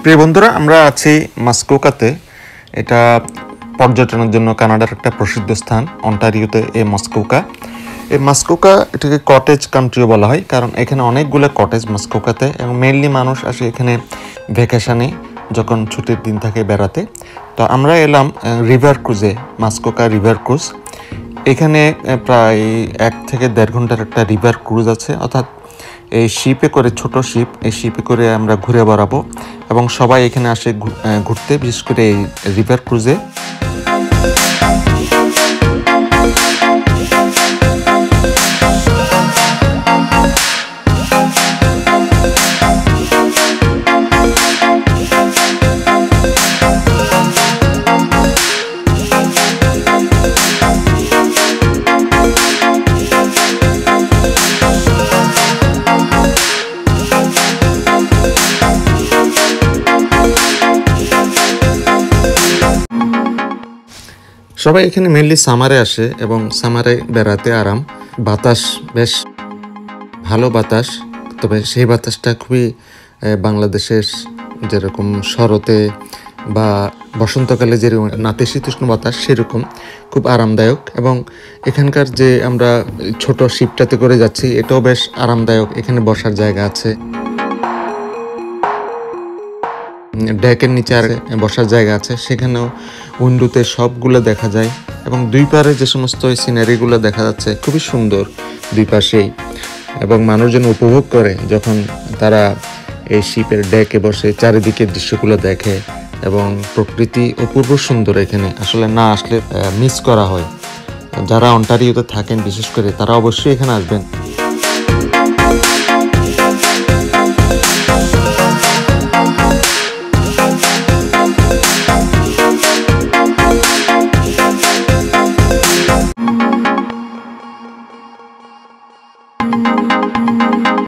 প্রিয় বন্ধুরা, আমরা আছি মাসকোকাতে। এটা পর্যটনের জন্য কানাডার একটা প্রসিদ্ধ স্থান, অন্টারিওতে এই মাসকোকা। এই মাসকোকা এটাকে কটেজ কান্ট্রিও বলা হয়, কারণ এখানে অনেকগুলো কটেজ মাসকোকাতে, এবং মেইনলি মানুষ আসে এখানে ভ্যাকেশনে, যখন ছুটির দিন থাকে বেড়াতে। তো আমরা এলাম রিভার ক্রুজে, মাসকোকা রিভার ক্রুজ। এখানে প্রায় 1 থেকে 1.5 ঘন্টার একটা রিভার ক্রুজ আছে, অর্থাৎ এই শিপে করে, ছোট শিপ, এই শিপে করে আমরা ঘুরে বেড়াবো, এবং সবাই এখানে আসে ঘুরতে, বিশেষ করে এই রিভার ক্রুজে। সবাই এখানে মেনলি সামারে আসে, এবং সামারে বেড়াতে আরাম, বাতাস বেশ ভালো বাতাস। তবে সেই বাতাসটা খুবই বাংলাদেশের যেরকম শরতে বা বসন্তকালে যে নাতিশীতোষ্ণ বাতাস, সেরকম খুব আরামদায়ক। এবং এখানকার যে আমরা ছোট শিপটাতে করে যাচ্ছি, এটাও বেশ আরামদায়ক। এখানে বসার জায়গা আছে, ডেকের নিচে আর বসার জায়গা আছে, সেখানেও উইন্ডোতে সবগুলো দেখা যায়, এবং দুই পারে যে সমস্ত সিনারিগুলো দেখা যাচ্ছে খুবই সুন্দর দুই পাশেই। এবং মানুষজন উপভোগ করে যখন তারা এই শিপের ডেকে বসে চারিদিকে দৃশ্যগুলো দেখে, এবং প্রকৃতি অপূর্ব সুন্দর। এখানে আসলে না আসলে মিস করা হয়। যারা অন্টারিওতে থাকেন বিশেষ করে, তারা অবশ্যই এখানে আসবেন।